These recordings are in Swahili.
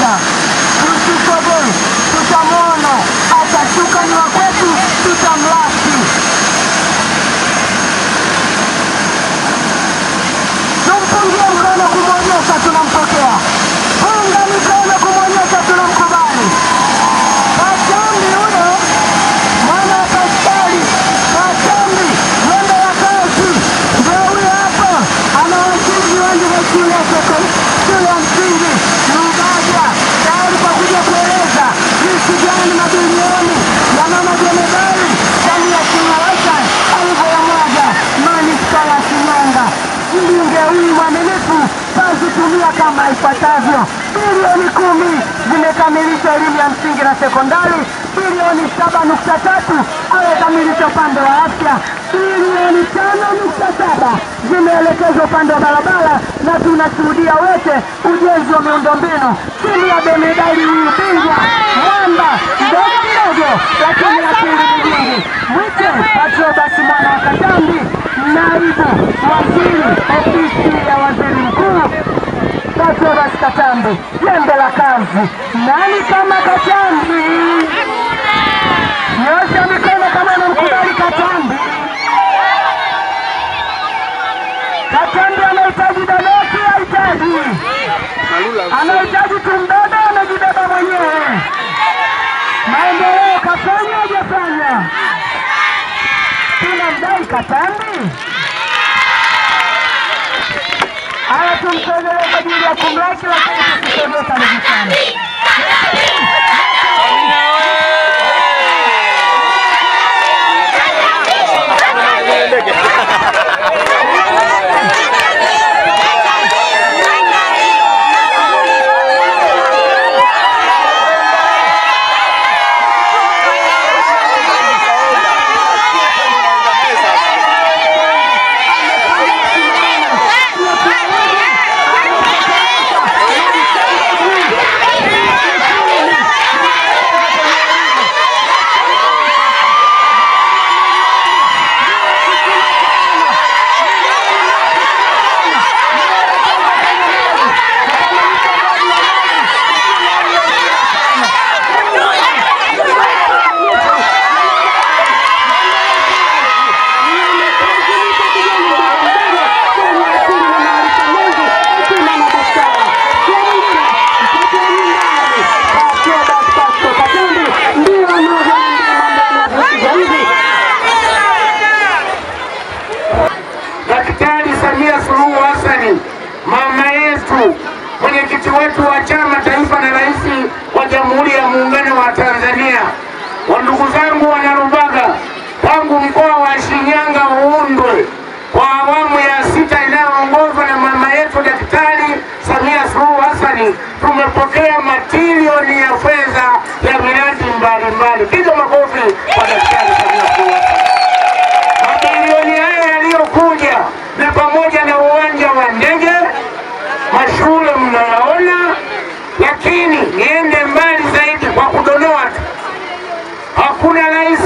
Samia. Tusisogee, tutamwona, atashuka ni wa kwetu, tutamlaki. Tumpungie mkono kumwonyesha tunampokea. Punga mikono kumwonyesha tunamkubali. Katambi huyo, mwana wa Pascali, Katambi, mwendo wa kazi. Ndio huyo hapa, anawasili wengi wa shule ya msingi, Lugaja, tayari kwa kuja kueleza jinsi gani mabilioni ya mama Jemedari Samia Suluhu Hassan alivyoyamwaga manispaa ya Shinyanga. Mbunge huyu mwaminifu kazitumia kama ifuatavyo: bilioni 10 zimekamilisha elimu ya msingi na sekondari, bilioni 7.3 amekamilisha upande wa afya, bilioni 5.7 zimeelekezwa upande wa barabara, na tunashuhudia wote ujenzi wa miundombinu chini ya Jemedari huyu bingwa mwamba mdogo lakini akili nyingi. Mwite Patrobas mwana wa Katambi, naibu waziri ofisi ya waziri mkuu Patrobas Katambi, jembe la kazi. Nani kama Katambi? Nyosha mikono kama unamkubali Katambi. Katambi anahitaji donoti, hahitaji. Anahitaji tumbebe, amejibeba mwenyewe. Maendeleo kafanya, hajafanya. Tunamdai Katambi. Haya, tumsogele kwa ajili ya kumlaki, lakini tusisogee karibu sana. Mama yetu, mwenyekiti wetu wa chama taifa na rais wa Jamhuri ya Muungano wa Tanzania. Wa ndugu zangu Wanarubaga, tangu mkoa wa Shinyanga uundwe kwa awamu ya 6 inayoongozwa na mama yetu Daktari Samia Suluhu Hassan, tumepokea matilioni ya fedha ya miradi mbalimbali. Piga makofi kwa Daktari Samia Suluhu Hassan. Matilioni haya yaliyokuja ni pamoja na uwanja wa ndege, mashule mnayaona, lakini niende mbali zaidi kwa kudonoa tu. Hakuna rais,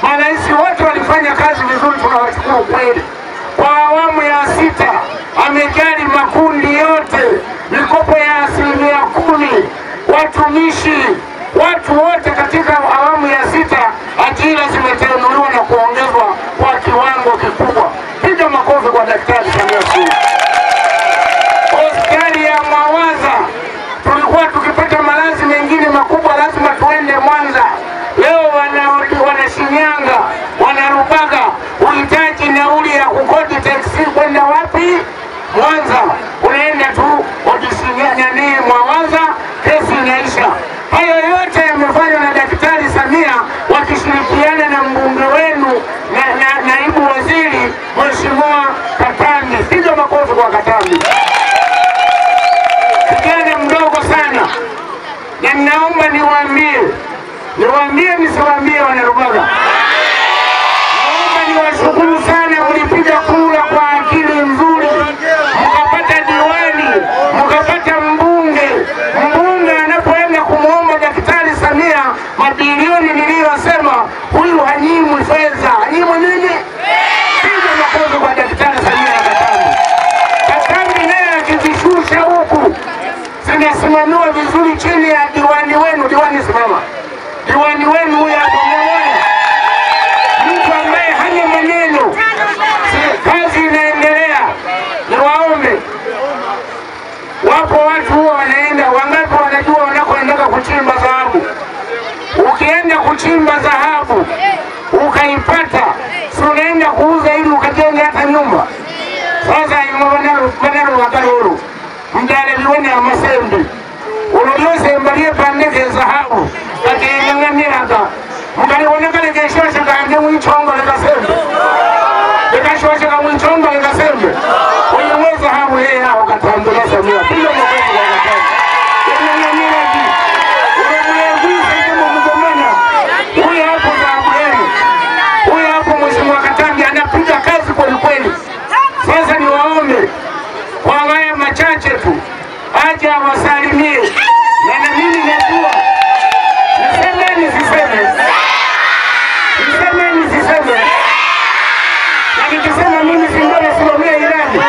marais wote walifanya kazi vizuri, tunawashukuru kweli. Kwa awamu ya 6 amejali makundi yote, mikopo ya 10%, watumishi, watu wote katika awamu ya 6 ajira zimetanuliwa na kuongezwa kwa kiwango kikubwa. Piga makofi kwa Daktari Samia Suluhu. Hospitali ya Mwawaza, tulikuwa tukipata maradhi mengine makubwa lazima tuende Mwanza. Leo wana Shinyanga, Wanarubaga, uhitaji nauli ya kukodi taxi kwenda wapi? Mwanza. Unaenda tu Shinyanga Mwawaza, kesi inaisha. Hayo yote yamefanywa na Daktari Samia wakishirikiana na mbunge wenu na naibu waziri Mheshimiwa Katambi. Piga makofi kwa Katambi. Kijana mdogo sana, na ninaomba niwaambie nisiwaambie Wanarubaga. Naomba niwashukuru sana, mlipiga kura kwa akili nzuri, mkapata diwani, mkapata mbunge. Mbunge anapoenda kumwomba Daktari Samia mabilioni niliyosema, huyu hanyimwi fedha. Hanyimwi nini? Piga makofi kwa Daktari Samia na Katambi. Katambi naye akizishusha huku zinasimamiwa mnamjua vizuri chini ya diwani wenu. Diwani simama. Diwani wenu huyu hapo mmoja. Mtu ambaye hana maneno. Kazi inaendelea. Niwaombe. Wapo watu huwa wanaenda, wangapi wanajua wanakoenda kuchimba dhahabu. Ukienda kuchimba dhahabu ukaipata, si unaenda kuuza ili ukajenge hata nyumba. Sasa maneno wakaruru mdale viwene ya masembi unajose mbalie pandeke dhahabu kakinyang'aniraga mkaliwonekale keshosha kaange mwichongo lekasembe lekashosha ka mwichongo lekasembe uyewe dhahabu yeye hao katambula Samia pilo mwezi wa katambula uyenyang'aniraji uyenyang'aniraji kama mgomena huyu hapo dhahabu yenu huyu hapo mheshimiwa Katambi anapiga kazi kweli kweli. Sasa ni waombe kwa haya machache tu aje awasalimie, na mimi najua niseme nisiseme, na nikisema mimi si ndio nasimamia ilani.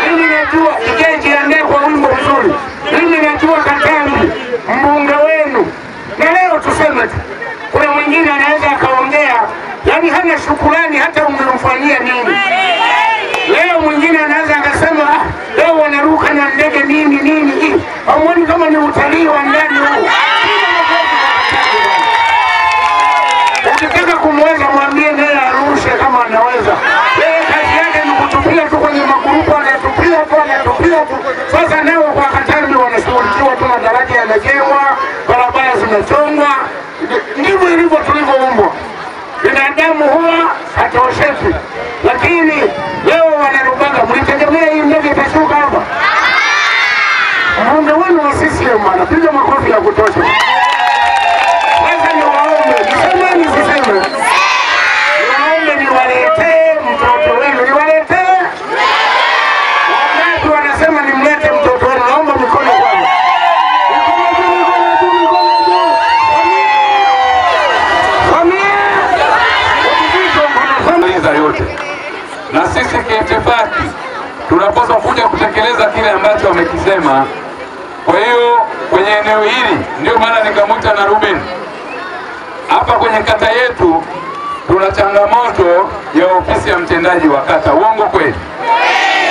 Mimi najua ikijiandae kwa wimbo mzuri. Mimi najua Katambi mbunge wenu, na leo tuseme tu kuna mwingine anaweza akaongea yani hana shukrani hata umemfanyia nini. Leo mwingine anaweza akasema leo wanaruka na ndege nini. Hamuoni kama ni utalii wa ndani huu? Ukitaka kumweza mwambie naye arushe kama anaweza. Yeye kazi yake ni kutupia tu kwenye magrupu, anatupia tu. Sasa nao kwa Katambi wanashughulikiwa tu, madaraja yanajengwa, barabara zinachongwa. Ndivyo ilivyo tulivyoumbwa. Binadamu huwa hatosheki. Lakini leo wanarubaga, mlitegemea hii ndege itashuka hapa? Mbunge wenu wa CCM anapiga makofi ya kutosha. Sasa ni waombe, niseme. Niwaombe niwaletee mtoto wenu, niwaletee. Wangapi wanasema nimlete mtoto wenu? Naomba mikono kwanza. Yote. Na sisi kiitifaki tunapaswa kuja kutekeleza kile ambacho wamekisema. Kwa hiyo kwenye eneo hili ndio maana nikamuita na Ruben. Hapa kwenye kata yetu tuna changamoto ya ofisi ya mtendaji wa kata. Uongo kweli?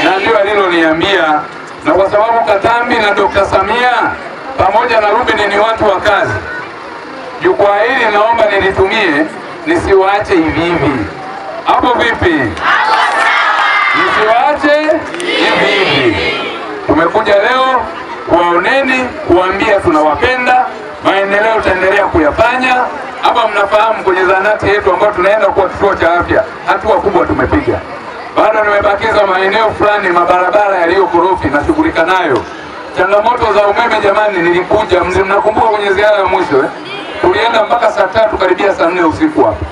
Na ndio aliloniambia, na kwa sababu Katambi na Dr. Samia pamoja na Ruben ni watu wa kazi, jukwaa hili naomba nilitumie, nisiwaache hivi hivi. Hapo vipi? Nisiwaache hivi. Tumekuja leo kuwaoneni, kuambia tunawapenda, maendeleo tutaendelea kuyafanya. Hapa mnafahamu kwenye zahanati yetu ambayo tunaenda kuwa kituo cha afya, hatua kubwa tumepiga. Bado nimebakiza maeneo fulani, mabarabara yaliyokorofi na shughulika nayo. Changamoto za umeme jamani, nilikuja mnakumbuka kwenye ziara ya mwisho tulienda mpaka saa 3 karibia saa 4 usiku hapa.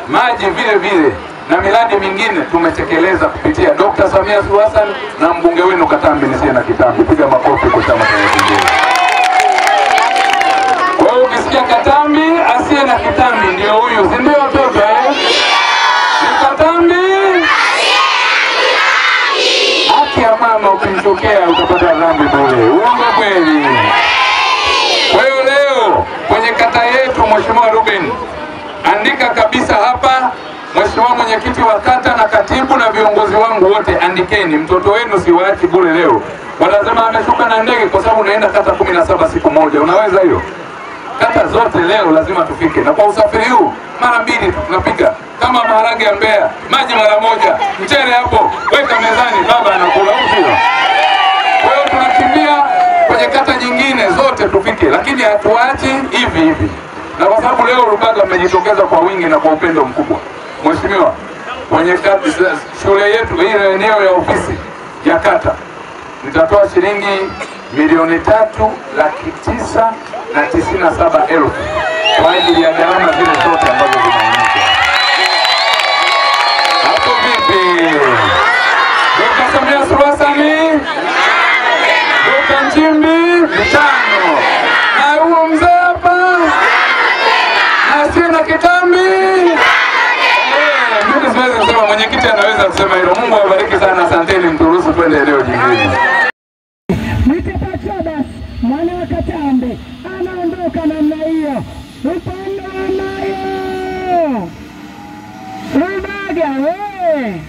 Maji vile vile na miradi mingine tumetekeleza kupitia Dr. Samia Suluhu Hassan na mbunge wenu Katambi nisiye na kitambi. Piga makofi kwa Chama cha Mapinduzi. Kwa hiyo ukisikia Katambi asiye na kitambi ndio huyu, si ndio watoto Ni Katambi haki ya mama, ukimtokea utapata dhambi bure. Uongo kweli? Kwa hiyo leo kwenye kata yetu, Mheshimiwa Ruben, andika kabisa hapa, Mheshimiwa mwenyekiti wa kata na katibu na viongozi wangu wote, andikeni mtoto wenu siwaachi bure leo. Wanasema ameshuka na ndege kwa sababu naenda kata 17 siku moja. Unaweza hiyo? Kata zote leo lazima tufike. Na kwa usafiri huu mara 2 tunapiga. Kama maharage ya Mbeya, maji mara 1, mchele hapo, weka mezani, baba anakula usio. Kwa hiyo tunakimbia kwenye kata nyingine zote tufike, lakini hatuachi hivi. Na kwa sababu leo Rubaga mmejitokeza kwa wingi na kwa upendo mkubwa, Mheshimiwa, kwenye shule yetu ile eneo ya ofisi ya kata nitatoa shilingi milioni 3,997,000 kwa ajili ya gharama zile zote ambazo zinainika. Hapo vipi? Dr. Samia Suluhu Hassan, Dr. Nchimbi 5, na huo mzee hapa na asiye na kitambi. Mimi siwezi kusema, mwenyekiti anaweza kusema hilo. Mungu awabariki sana, asanteni, mturuhusu twende eneo jingine. Mwana Katambi anaondoka namna hiyo. Upande wa Mayo Rubaga, wewe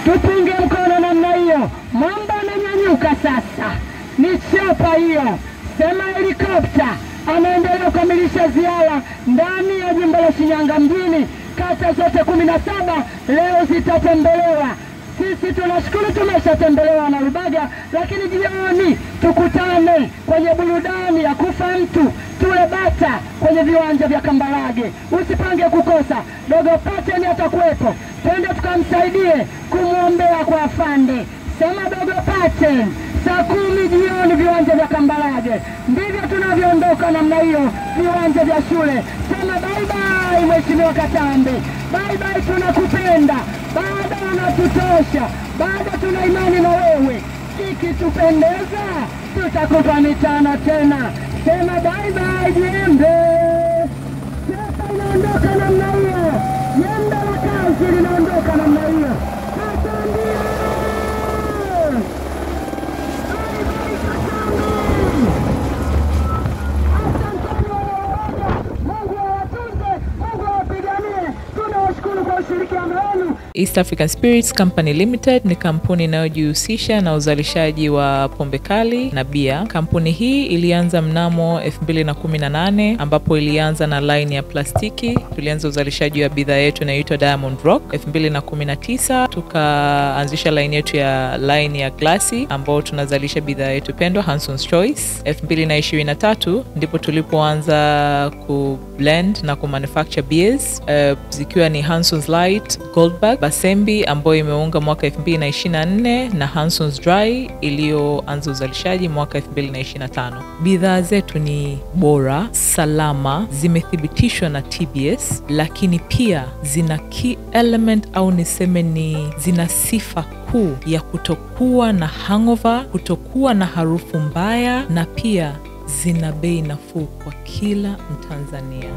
tupunge mkono namna hiyo. Mwamba ananyanyuka sasa, ni chapa hiyo, sema helikopta. Anaendelea kukamilisha ziara ndani ya jimbo la Shinyanga mjini. Kata zote 17 leo zitatembelewa. Sisi tunashukuru tumeshatembelewa na Rubaga, lakini jioni tukutane kwenye burudani ya kufa mtu, tule bata kwenye viwanja vya Kambarage. Usipange kukosa, Dogo Paten atakuwepo. Twende tukamsaidie kumuombea kwa afande. Sema Dogo Paten, saa 10 jioni viwanja vya Kambarage. Ndivyo tunavyoondoka namna hiyo viwanja vya shule. Sema bye bye Mheshimiwa Katambi. Bye bye, tunakupenda. Bado unatutosha. Bado tuna imani na wewe. Ikitupendeza tutakupa mitano tena. Sema bye bye Jembe. Sasa inaondoka namna hiyo. Jembe la kazi linaondoka namna hiyo. Katambi. East African Spirits Company Limited ni kampuni inayojihusisha na uzalishaji wa pombe kali na bia. Kampuni hii ilianza mnamo 2018 ambapo ilianza na line ya plastiki. Tulianza uzalishaji wa bidhaa yetu inayoitwa Diamond Rock. 2019 tukaanzisha line yetu ya line ya glasi ambao tunazalisha bidhaa yetu pendwa Hanson's Choice. 2023 ndipo tulipoanza ku blend na ku manufacture beers zikiwa ni Hanson's Light, Goldberg, Basembi ambayo imeunga mwaka 2024 na Hanson's Dry iliyoanza uzalishaji mwaka 2025. Bidhaa zetu ni bora, salama, zimethibitishwa na TBS, lakini pia zina key element au niseme ni zina sifa kuu ya kutokuwa na hangover, kutokuwa na harufu mbaya, na pia zina bei nafuu kwa kila Mtanzania.